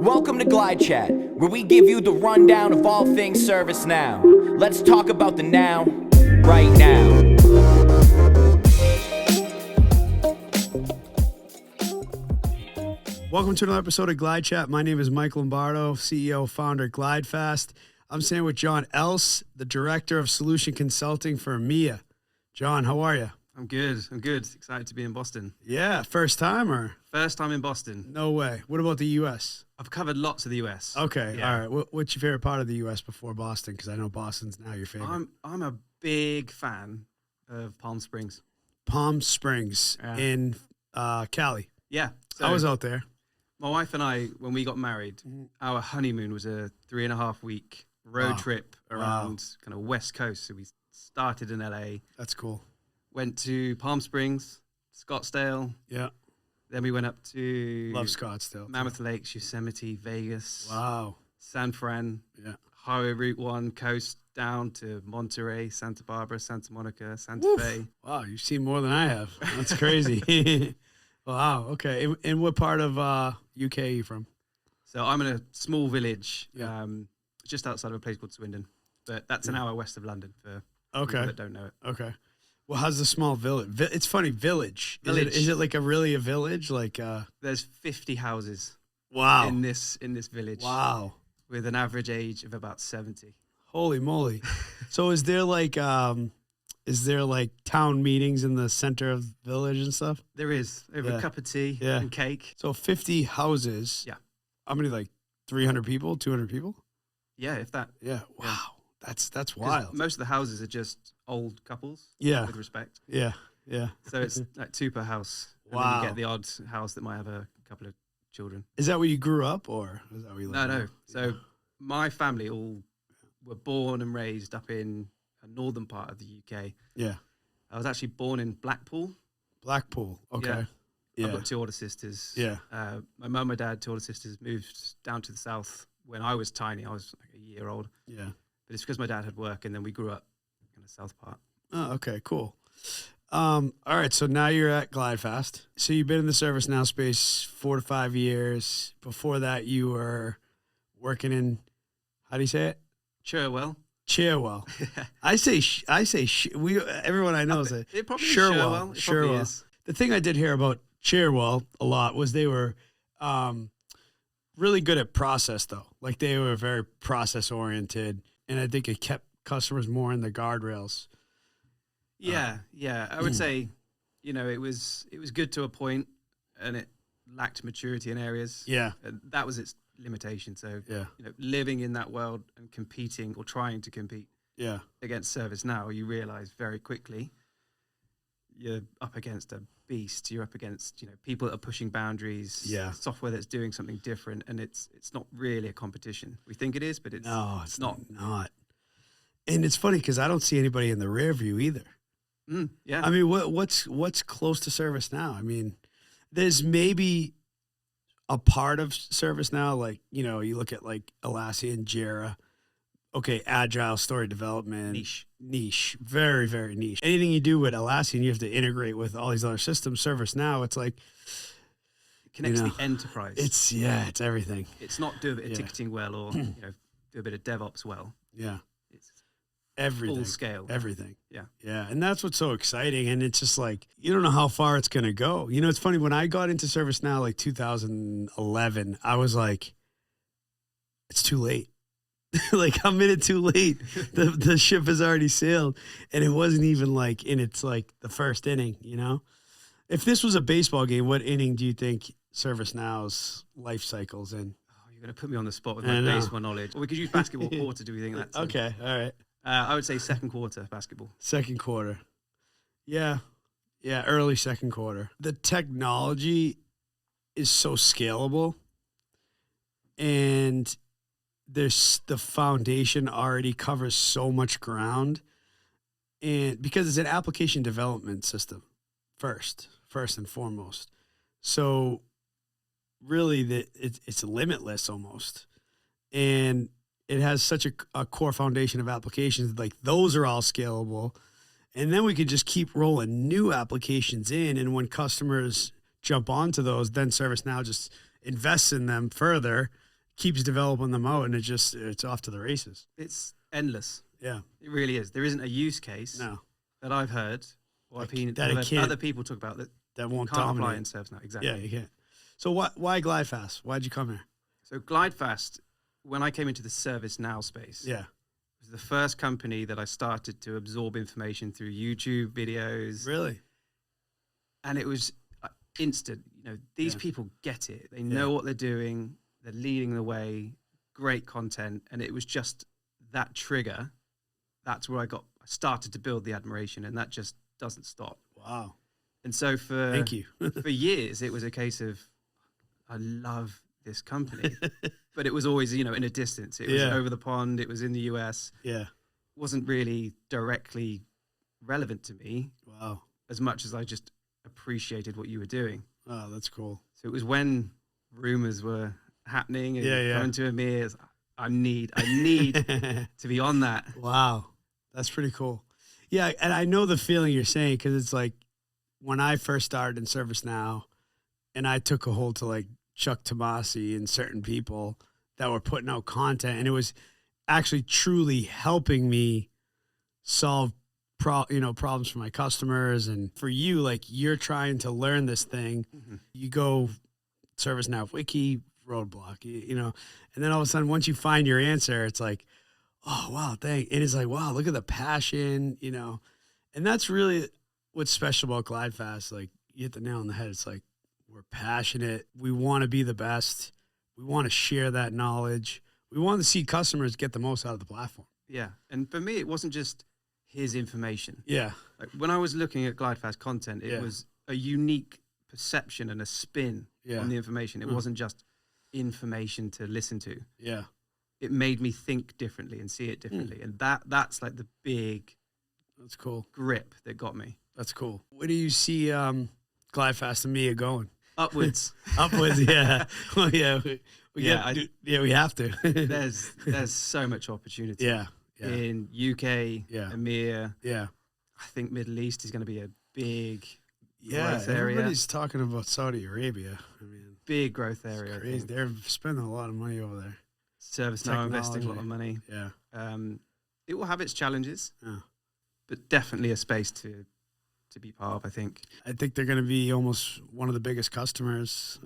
Welcome to GlideChat, where we give you the rundown of all things ServiceNow. Let's talk about the now, right now. Welcome to another episode of GlideChat. My name is Mike Lombardo, CEO, founder, GlideFast. I'm staying with John Else, the Director of Solution Consulting for EMEA. John, how are you? I'm good. Excited to be in Boston. Yeah, first time or? First time in Boston. No way. What about the U.S.? I've covered lots of the US. Okay, Yeah. all right. What's your favorite part of the U.S. before Boston? Because I know Boston's now your favorite. I'm a big fan of Palm Springs. Palm Springs in Cali. Yeah. So I was out there. my wife and I, when we got married, our honeymoon was a 3.5 week road trip around kind of West Coast. So we started in LA, That's cool. went to Palm Springs, Scottsdale. Yeah. Then we went up to Love Scottsdale. Mammoth Lakes, Yosemite, Vegas, Wow. San Fran. Yeah. Highway Route 1 coast down to Monterey, Santa Barbara, Santa Monica, Santa Woof. Fe. Wow, you've seen more than I have. That's crazy. Wow, okay. And what part of UK are you from? So I'm in a small village Yeah. just outside of a place called Swindon. But that's an hour west of London for people Okay. that don't know it. Okay. Well, how's the small village? It's funny, village. Village. Is it like really a village? Like, There's 50 houses wow. in this village Wow. with an average age of about 70. Holy moly. So is there like town meetings in the center of the village and stuff? There is over Yeah. a cup of tea Yeah. and cake. So 50 houses. Yeah. How many, like 300 people, 200 people? Yeah, if that. Yeah. Wow. Yeah. That's 'Cause wild. most of the houses are just old couples. Yeah. With respect. Yeah. Yeah. So it's like 2 per house. And then Wow. you get the odd house that might have a couple of children. Is that where you grew up or is that where you live No. now? So my family all were born and raised up in a northern part of the UK. Yeah. I was actually born in Blackpool. Blackpool. Okay. Yeah. I've got 2 older sisters. Yeah. My mum, my dad, 2 older sisters moved down to the south when I was tiny. I was like a year old. Yeah. But it's because my dad had work, and then we grew up in the south part. Oh, okay, cool. All right, so now you're at GlideFast. So you've been in the ServiceNow space 4 to 5 years. Before that, you were working in, how do you say it? Cherwell. Cherwell. Everyone I know is a It probably Sherwell. is Cherwell. It probably is. The thing I did hear about Cherwell a lot was they were really good at process, though. Like they were very process oriented, and I think it kept customers more in the guardrails. Yeah. I would say, it was good to a point, and it lacked maturity in areas. Yeah. And that was its limitation. So, Yeah. living in that world and competing or trying to compete Yeah. against ServiceNow, you realize very quickly you're up against a beast. You're up against, people that are pushing boundaries, Yeah. software that's doing something different, and it's not really a competition. We think it is, but it's It's not. not. And it's funny because I don't see anybody in the rear view either. Yeah. I mean, what's close to ServiceNow? I mean, there's maybe a part of ServiceNow, like, you look at like Atlassian, Jira. Okay, agile story development. Niche. Very, very niche. Anything you do with Atlassian, you have to integrate with all these other systems. ServiceNow, it's like, It connects the enterprise. it's everything. It's not do a bit of Yeah. ticketing well or, do a bit of DevOps well. Yeah. It's Everything. full scale. Everything. Yeah. Yeah. And that's what's so exciting. And it's just like, you don't know how far it's going to go. It's funny. When I got into ServiceNow, like 2011, I was like, it's too late. Like I'm in it too late. The ship has already sailed. And it wasn't even like in its like the first inning, If this was a baseball game, what inning do you think ServiceNow's life cycle's in? Oh, you're going to put me on the spot with I my know. baseball knowledge. Or we could use basketball quarter. Do we think that's Okay. All right. I would say second quarter basketball. Second quarter. Yeah. Yeah, early second quarter. The technology is so scalable, and the foundation already covers so much ground, and because it's an application development system first and foremost. So really it's limitless almost. And it has such a core foundation of applications, like those are all scalable. And then we could just keep rolling new applications in. And when customers jump onto those, then ServiceNow just invests in them further keeps developing them out, and it's off to the races. It's endless. Yeah. It really is. There isn't a use case that I've heard or I've heard other people talk about that won't can't apply dominate in ServiceNow. Exactly. Yeah, you can't. So why GlideFast? Why'd you come here? So GlideFast, when I came into the ServiceNow space, Yeah. was the first company that I started to absorb information through YouTube videos. Really? And it was instant. You know, these people get it. They know what they're doing. They're leading the way. Great content. And it was just that trigger. That's where I started to build the admiration, and that just doesn't stop. Wow. And so Thank you. for years, it was a case of, I love this company, but it was always, in a distance. It was over the pond. It was in the US. Yeah. Wasn't really directly relevant to me. Wow. As much as I just appreciated what you were doing. Oh, that's cool. So it was when rumors were happening and coming to EMEA, I need to be on that. Wow. That's pretty cool. Yeah, and I know the feeling you're saying, because it's like when I first started in ServiceNow and I took a hold to like Chuck Tomasi and certain people that were putting out content, and it was actually truly helping me solve problems for my customers. And for you, like, you're trying to learn this thing. Mm-hmm. You go ServiceNow Wiki, roadblock, and then all of a sudden, once you find your answer, it's like, oh, wow, thank. And it's like, wow, look at the passion, and that's really what's special about GlideFast. Like, you hit the nail on the head. It's like, we're passionate. We want to be the best. We want to share that knowledge. We want to see customers get the most out of the platform. Yeah. And for me, it wasn't just his information. Yeah. Like, when I was looking at GlideFast content, it was a unique perception and a spin on the information. It wasn't just information to listen to. Yeah. It made me think differently and see it differently. And that's like the big that's cool grip that got me. That's cool. Where do you see GlideFast and EMEA going? Upwards. Upwards, yeah. Well, yeah. We have to. there's so much opportunity. Yeah. In UK, EMEA. Yeah. I think Middle East is going to be a big growth area. Everybody's talking about Saudi Arabia. I mean, big growth area. Crazy. They're spending a lot of money over there. ServiceNow investing a lot of money. Yeah. It will have its challenges, but definitely a space to be part of, I think. I think they're going to be almost one of the biggest customers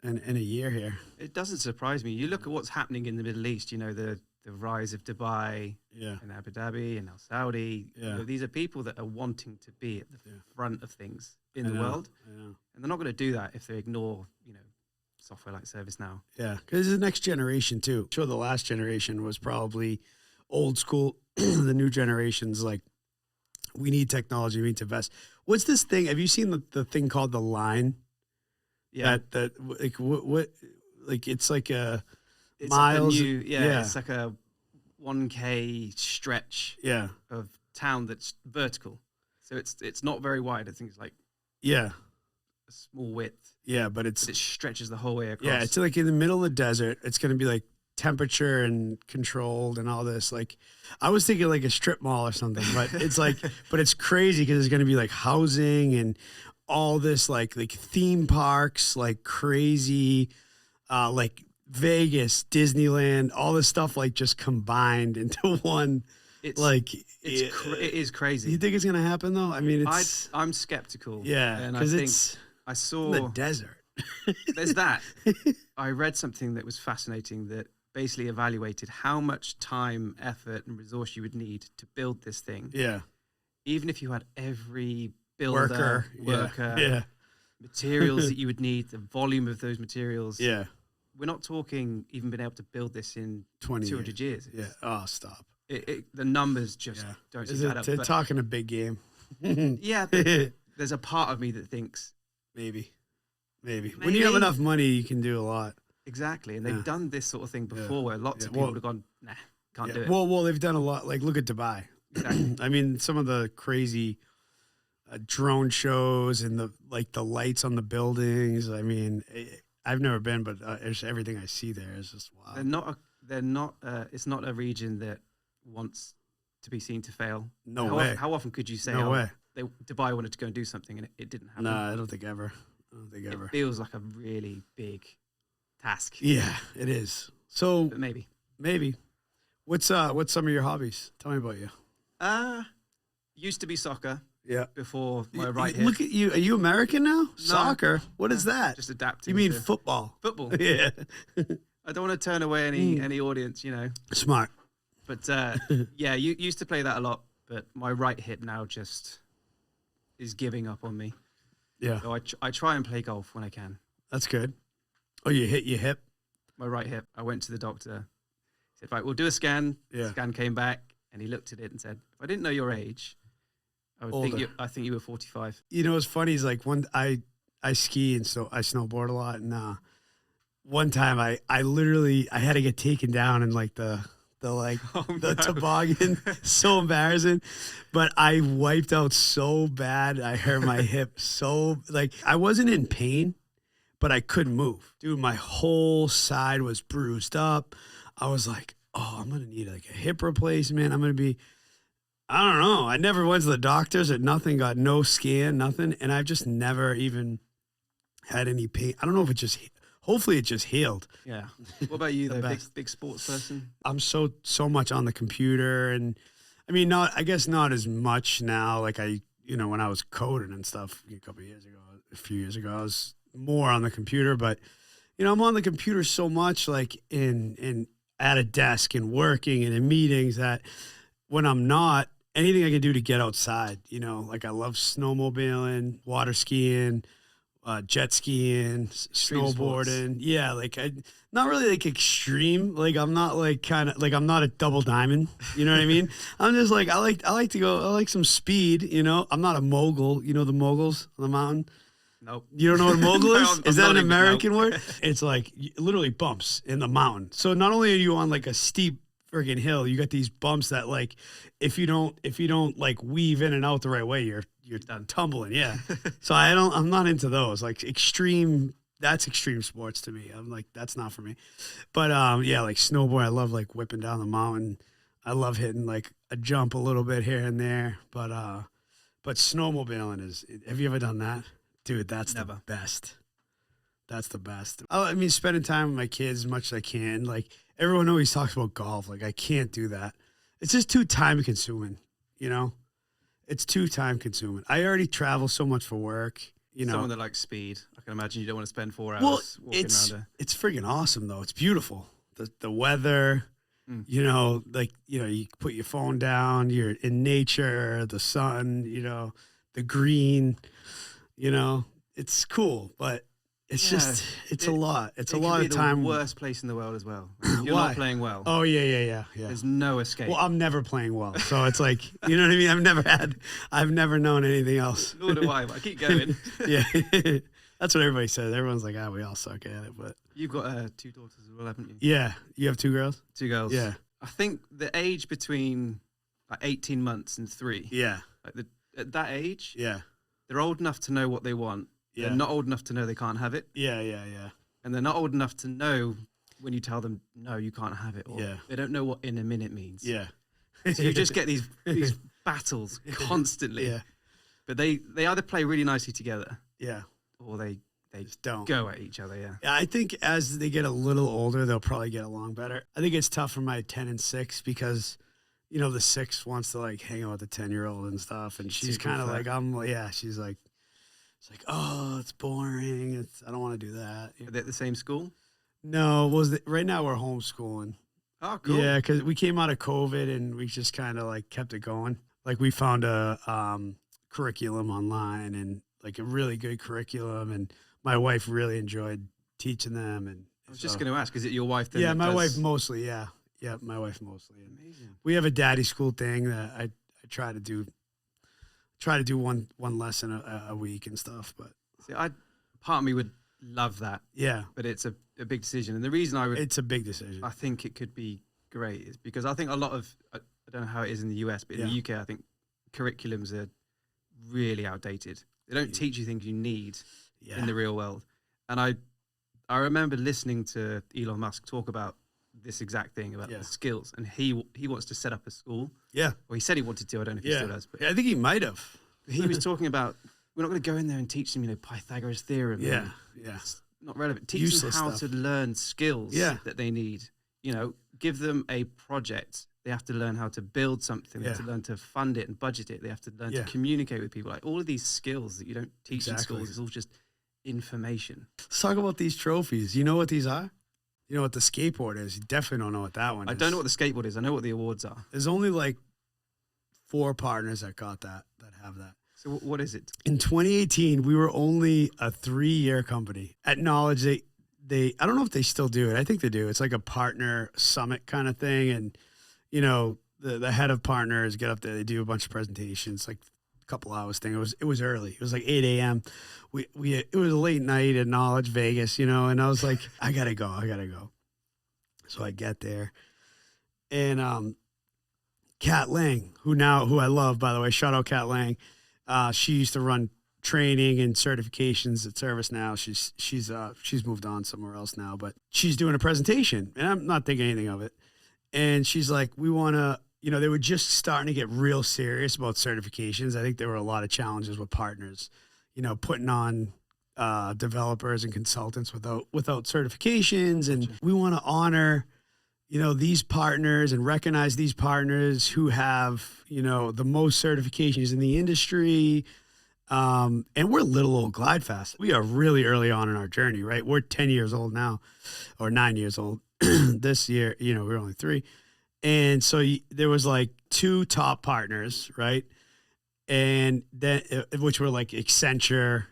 in a year here. It doesn't surprise me. You look at what's happening in the Middle East, the rise of Dubai and Abu Dhabi and Al Saudi. Yeah. These are people that are wanting to be at the front of things in the world. And they're not going to do that if they ignore, software like ServiceNow. Yeah, because this is the next generation too. I'm sure the last generation was probably old school. The new generation's like, we need technology, we need to invest. What's this thing? Have you seen the thing called the line? Yeah. That like what like it's like a it's miles. Like it's like a 1K stretch of town that's vertical. So it's not very wide. I think it's like a small width. Yeah, but it stretches the whole way across. Yeah, it's like in the middle of the desert. It's going to be like temperature and controlled and all this. Like, I was thinking like a strip mall or something, but it's like, but it's crazy because it's going to be like housing and all this like theme parks, like crazy, like Vegas, Disneyland, all this stuff like just combined into one. It is crazy. You think it's going to happen though? I mean, I'm skeptical. Yeah, and I think I saw the desert. There's that. I read something that was fascinating that basically evaluated how much time, effort, and resource you would need to build this thing. Yeah. Even if you had every builder, worker, materials that you would need, the volume of those materials. Yeah. We're not talking even being able to build this in 200 years. Yeah. Oh, stop. The numbers just don't seem to add up. They're talking a big game. Yeah. But there's a part of me that thinks Maybe. When you have enough money, you can do a lot. Exactly. And they've done this sort of thing before where lots of people have gone, nah, can't do it. Well, they've done a lot. Like, look at Dubai. Exactly. I mean, some of the crazy drone shows and the lights on the buildings. I mean, I've never been, but everything I see there is just wow. It's not a region that wants to be seen to fail. No way. How often could you say, no way. Dubai wanted to go and do something and it didn't happen? Nah, I don't think ever. It feels like a really big task. Yeah, it is. So But maybe. What's some of your hobbies? Tell me about you. Used to be soccer Yeah. before my right hip. Look at you. Are you American now? Soccer? What is that? Just adapting. You mean to football? football? Yeah. I don't want to turn away any audience, you know. Smart. But yeah, you used to play that a lot, but my right hip now just is giving up on me. Yeah. So I try and play golf when I can. That's good. Oh, you hit your hip? My right hip. I went to the doctor. He said, right, we'll do a scan. Yeah. Scan came back, and he looked at it and said, if I didn't know your age, I think you were 45. You know what's funny is like I ski and so I snowboard a lot, and one time I literally had to get taken down in like the toboggan. So embarrassing. But I wiped out so bad. I hurt my hip so, like, I wasn't in pain, but I couldn't move. Dude, my whole side was bruised up. I was like, oh, I'm going to need like a hip replacement. I'm going to be, I don't know. I never went to the doctors or nothing, got no scan, nothing. And I've just never even had any pain. I don't know if it just, hopefully it just healed. Yeah. What about you, though? Big sports person? I'm so much on the computer, and I mean, I guess not as much now. Like when I was coding and stuff a few years ago, I was more on the computer, but I'm on the computer so much, like in at a desk and working and in meetings, that when I'm not, anything I can do to get outside, like I love snowmobiling, water skiing, jet skiing, snowboarding. Sports. Yeah, like not really like extreme. Like I'm not like I'm not a double diamond. You know what I mean? I'm just like I like to go. I like some speed. I'm not a mogul. The moguls on the mountain. Nope. You don't know what a mogul is? I'm is that an American nope. word? It's like literally bumps in the mountain. So not only are you on like a steep friggin' hill, you got these bumps that like if you don't like weave in and out the right way, you're done. Tumbling. Yeah. So I'm not into those like extreme. That's extreme sports to me. I'm like, that's not for me. But yeah, like snowboard, I love like whipping down the mountain. I love hitting like a jump a little bit here and there. But snowmobiling is. Have you ever done that? Dude, that's Never. The best. That's the best. I mean, spending time with my kids as much as I can. Like everyone always talks about golf. Like I can't do that. It's just too time consuming, It's too time consuming. I already travel so much for work, Someone that likes speed. I can imagine you don't want to spend 4 hours walking around. It's friggin' awesome though. It's beautiful. The weather, you put your phone down, you're in nature, the sun, the green, it's cool, but it's just, it's a lot. It's a lot of time. The worst place in the world as well. If you're not playing well. Oh yeah. There's no escape. Well, I'm never playing well, so it's like, you know what I mean? I've never known anything else. Nor do I, but I keep going. Yeah, that's what everybody says. Everyone's like, we all suck at it, but you've got 2 daughters as well, haven't you? Yeah, you have 2 girls. 2 girls. Yeah, I think the age between like 18 months and 3. Yeah, like at that age. Yeah, they're old enough to know what they want. Yeah. They're not old enough to know they can't have it. Yeah. And they're not old enough to know when you tell them, no, you can't have it. Or they don't know what in a minute means. Yeah. So you just get these battles constantly. Yeah. But they either play really nicely together. Yeah. Or they just don't go at each other. Yeah. I think as they get a little older, they'll probably get along better. I think it's tough for my 10 and 6 because, the 6 wants to like hang out with the 10-year-old and stuff. And she's kind of like, she's like, it's like, oh, it's boring. I don't want to do that. Are they at the same school? No, right now we're homeschooling. Oh, cool. Yeah, because we came out of COVID and we just kind of like kept it going. Like we found a curriculum online and like a really good curriculum, and my wife really enjoyed teaching them. And I was just going to ask, is it your wife? Then yeah, my wife mostly. Yeah, my wife mostly. Amazing. We have a daddy school thing that I try to do one lesson a week and stuff, but see, part of me would love that. Yeah, but it's a big decision, and the reason it's a big decision. I think it could be great is because I think a lot of I don't know how it is in the US, but in the UK, I think curriculums are really outdated. They don't teach you things you need in the real world, and I remember listening to Elon Musk talk about this exact thing about the skills, and he wants to set up a school. Yeah. Well, he said he wanted to. I don't know if he still does. But I think he might have. He was talking about we're not going to go in there and teach them, Pythagoras theorem. Yeah. not relevant. Teach Useless them how stuff. to learn skills Yeah. that they need. You know, give them a project. They have to learn how to build something. They have to learn to fund it and budget it. They have to learn to communicate with people. Like all of these skills that you don't teach in schools, it's all just information. Let's talk about these trophies. You know what these are? You know what the skateboard is? You definitely don't know what that one is. I don't know what the skateboard is. I know what the awards are. There's only like 4 partners that got that have that. So what is it? In 2018, we were only a 3-year company. At Knowledge, they I don't know if they still do it. I think they do. It's like a partner summit kind of thing. And, you know, the head of partners get up there. They do a bunch of presentations, like a couple hours thing. It was early. It was like 8 a.m. It was a late night at Knowledge Vegas, you know, and I was like, I gotta go. So I get there. And Kat Lang, who I love, by the way, shout out Kat Lang. She used to run training and certifications at ServiceNow. She's moved on somewhere else now, but she's doing a presentation, and I'm not thinking anything of it. And she's like, we want to, you know, they were just starting to get real serious about certifications. I think there were a lot of challenges with partners, you know, putting on developers and consultants without certifications. And we want to honor, you know, these partners and recognize these partners who have, you know, the most certifications in the industry. And we're little old GlideFast. We are really early on in our journey, right? We're 10 years old now, or 9 years old. This year, you know, we're only 3. And so there was like 2 top partners, right? And then, which were like Accenture.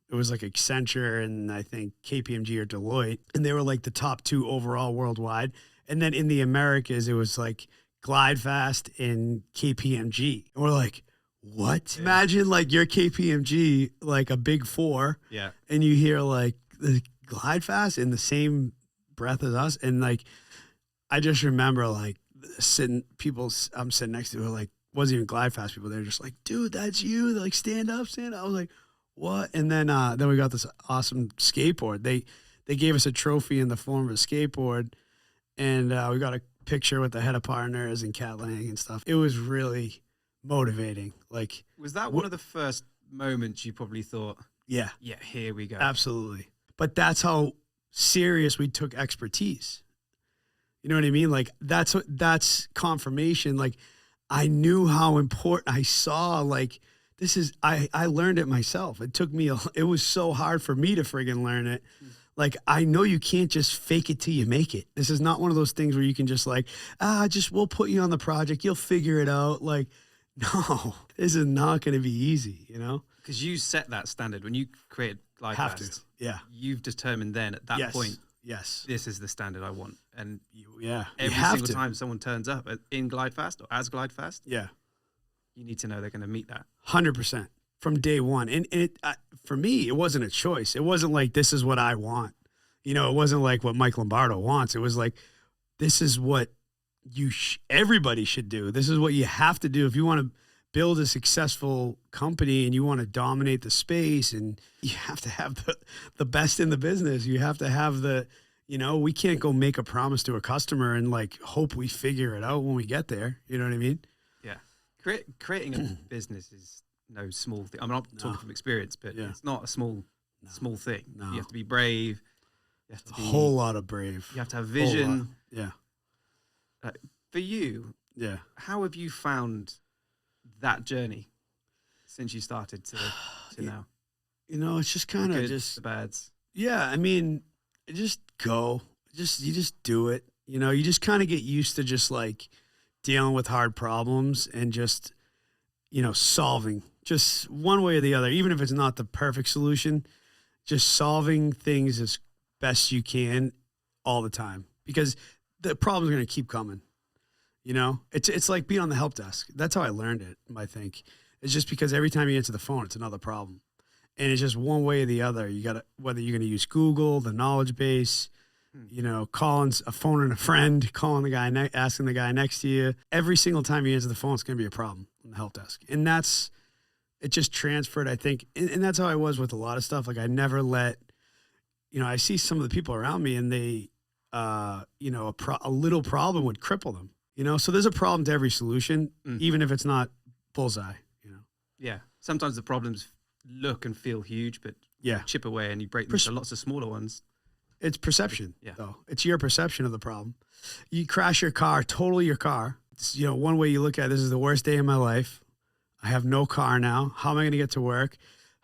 It was like Accenture and I think KPMG or Deloitte. And they were like the top 2 overall worldwide. And then in the Americas, it was like GlideFast and KPMG. And we're like, what? Yeah. Imagine like your KPMG, like a big 4. Yeah. And you hear like the GlideFast in the same breath as us. And like, I just remember like I'm sitting next to, like, wasn't even GlideFast people. They're just like, dude, that's you. They're like, stand up. I was like, what? And then we got this awesome skateboard. They gave us a trophy in the form of a skateboard. And we got a picture with the head of partners and Kat Lang and stuff. It was really motivating. Like, was that one of the first moments you probably thought, yeah, here we go? Absolutely. But that's how serious we took expertise. You know what I mean? Like that's confirmation. Like I knew how important. I saw like I learned it myself. It took me. It was so hard for me to friggin' learn it. Like, I know you can't just fake it till you make it. This is not one of those things where you can just like, we'll put you on the project. You'll figure it out. Like, no, this is not going to be easy, you know? Because you set that standard when you created GlideFast. Have to, yeah. You've determined then at that point, yes, this is the standard I want. And every single time someone turns up in GlideFast or as GlideFast, you need to know they're going to meet that. 100%. From day one. And it for me, it wasn't a choice. It wasn't like, this is what I want. You know, it wasn't like what Mike Lombardo wants. It was like, this is what everybody should do. This is what you have to do if you want to build a successful company and you want to dominate the space, and you have to have the best in the business. You have to have you know, we can't go make a promise to a customer and like hope we figure it out when we get there. You know what I mean? Yeah. Creating a business is no small thing. I'm not talking from experience, but it's not a small thing. No. You have to be brave. You have to be a whole lot of brave. You have to have vision. Yeah. For you, how have you found that journey since you started to now? You know, it's just kind of just the bads. Yeah, I mean, just go. You just do it. You know, you just kind of get used to just like dealing with hard problems and just, you know, solving just one way or the other, even if it's not the perfect solution, just solving things as best you can all the time, because the problems are going to keep coming. You know, it's like being on the help desk. That's how I learned it, I think. It's just because every time you answer the phone, it's another problem. And it's just one way or the other. You got to, whether you're going to use Google, the knowledge base, you know, phoning a friend, calling the guy, asking the guy next to you. Every single time you answer the phone, it's going to be a problem on the help desk. And it just transferred, I think. And that's how I was with a lot of stuff. Like I never let, you know, I see some of the people around me and they, you know, a little problem would cripple them, you know? So there's a problem to every solution, even if it's not bullseye, you know? Yeah. Sometimes the problems look and feel huge, but Yeah. chip away and you break them into lots of smaller ones. It's perception, Yeah. though. It's your perception of the problem. You crash your car, total your car. It's, one way you look at it, this is the worst day of my life. I have no car now. How am I going to get to work?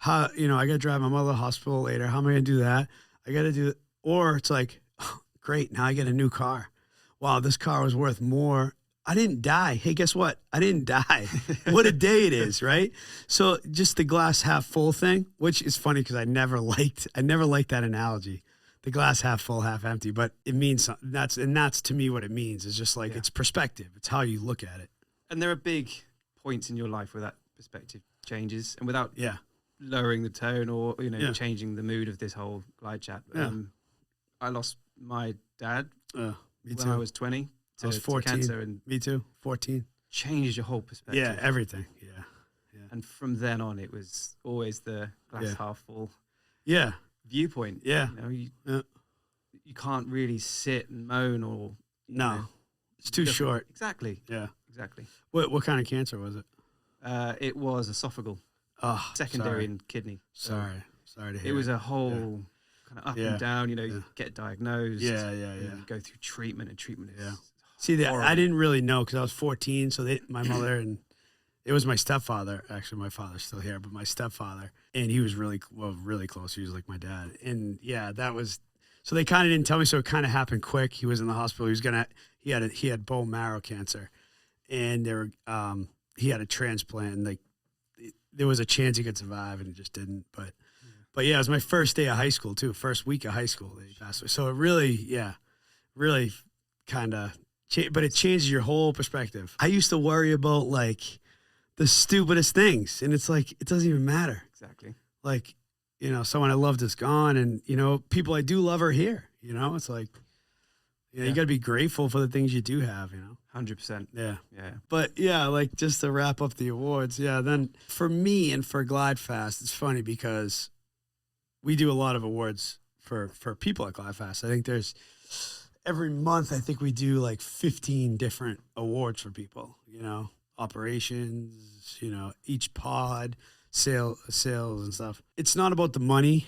I got to drive my mother to the hospital later. How am I going to do that? I got to do it. Or it's like, oh, great, now I get a new car. Wow, this car was worth more. I didn't die. Hey, guess what? I didn't die. What a day it is, right? So just the glass half full thing, which is funny because I never liked that analogy. The glass half full, half empty, but it means something. That's to me what it means. It's just like, it's perspective. It's how you look at it. And there are big points in your life where that perspective changes, and without lowering the tone or changing the mood of this whole glide chat. I lost my dad when I was 20 I was 14. to cancer, and me too. 14. Changes your whole perspective. Yeah, everything. Yeah. And from then on, it was always the glass half full. Yeah. Viewpoint. Yeah. You can't really sit and moan or it's too short. Exactly. Yeah. Exactly. What kind of cancer was it? It was esophagal. Oh, secondary in kidney. Sorry to hear. It was a whole kind of up and down. You get diagnosed. Yeah. You go through treatment, and treatment is See, horrible. I didn't really know because I was 14. So my mother and it was my stepfather. Actually, my father's still here, but my stepfather, and he was really close. He was like my dad, and that was. So they kind of didn't tell me. So it kind of happened quick. He was in the hospital. He had bone marrow cancer, and he had a transplant. And there was a chance he could survive, and he just didn't. But it was my first day of high school too. First week of high school, they passed away. So it really kind of. But it changes your whole perspective. I used to worry about like the stupidest things, and it's like it doesn't even matter. Exactly. Like, someone I loved is gone, and people I do love are here. It's like, you got to be grateful for the things you do have. 100%. Yeah. Yeah. But like just to wrap up the awards, then for me and for GlideFast, it's funny because we do a lot of awards for people at GlideFast. I think there's every month, I think we do like 15 different awards for people, operations, each pod, sales and stuff. It's not about the money,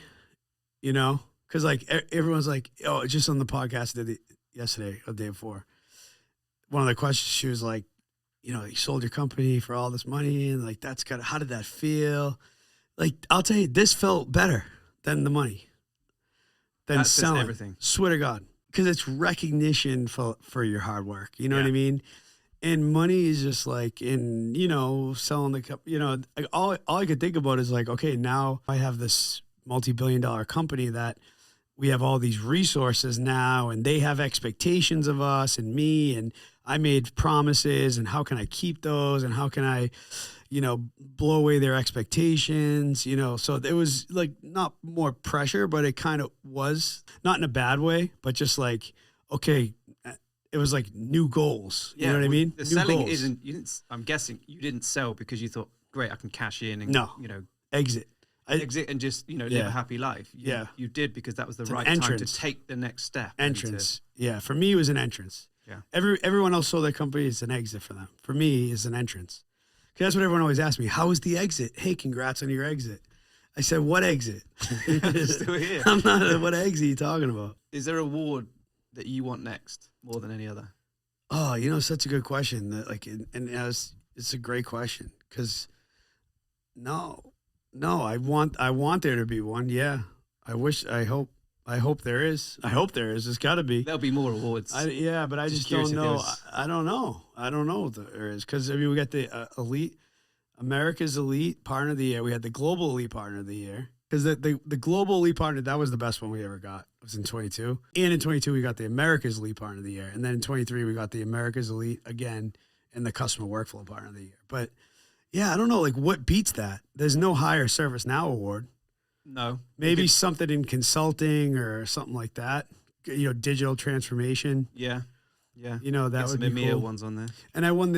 because like everyone's like, oh, just on the podcast yesterday or the day before. One of the questions, she was like, you sold your company for all this money, and like how did that feel? Like, I'll tell you, this felt better than the money, than selling. Everything. Swear to God. Because it's recognition for your hard work. You know what I mean? And money is just like selling the cup. All I could think about is like, okay, now I have this multi-billion-dollar company that we have all these resources now, and they have expectations of us and me, and I made promises, and how can I keep those, and how can I, blow away their expectations, so it was like not more pressure, but it kind of was, not in a bad way, but just like, okay, it was like new goals. You know what I mean? The new selling goals. I'm guessing you didn't sell because you thought, great, I can cash in and, exit. Exit and just, live a happy life. You did because that was the right time to take the next step. Entrance. For me, it was an entrance. Yeah. Everyone else sold their company. It's an exit for them. For me, it's an entrance. Because that's what everyone always asks me. How was the exit? Hey, congrats on your exit. I said, what exit? Still here. I'm not. What exit are you talking about? Is there an award that you want next more than any other? Oh, such a good question. It's a great question because no, I want there to be one. Yeah, I hope there is. There's got to be. There'll be more awards. But I just don't know. I don't know. I don't know if there is because we got the Elite, America's Elite Partner of the Year. We had the Global Elite Partner of the Year because the Global Elite Partner, that was the best one we ever got. It was in 22, and in 22 we got the America's Elite Partner of the Year, and then in 23 we got the America's Elite again and the Customer Workflow Partner of the Year. But I don't know, like what beats that? There's no higher ServiceNow award. No. Maybe something in consulting or something like that. Digital transformation. Yeah. Yeah. That would be EMEA cool. ones on there. And I won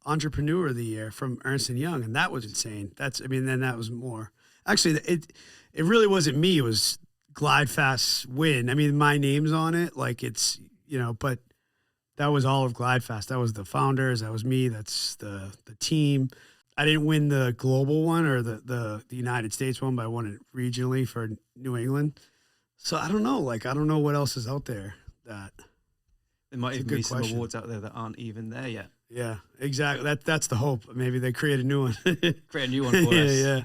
Entrepreneur of the Year from Ernst & Young, and that was insane. Then that was more. Actually, it really wasn't me. It was GlideFast's win. My name's on it. Like it's, but that was all of GlideFast. That was the founders. That was me. That's the team. I didn't win the global one or the United States one, but I won it regionally for New England. So I don't know. Like, I don't know what else is out there that. There might even be some awards out there that aren't even there yet. Yeah, exactly. That's the hope. Maybe they create a new one. Create a new one for us. Yeah.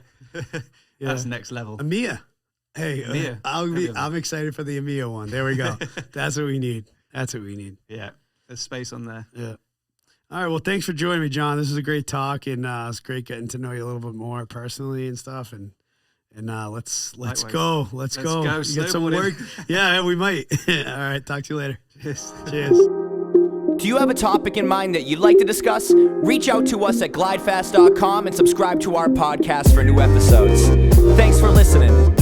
That's next level. EMEA. Hey, EMEA. I'm excited for the EMEA one. There we go. That's what we need. Yeah, there's space on there. Yeah. All right. Well, thanks for joining me, John. This was a great talk, and it's great getting to know you a little bit more personally and stuff. And let's go. Let's go. You get some work. Yeah, we might. All right. Talk to you later. Cheers. Do you have a topic in mind that you'd like to discuss? Reach out to us at glidefast.com and subscribe to our podcast for new episodes. Thanks for listening.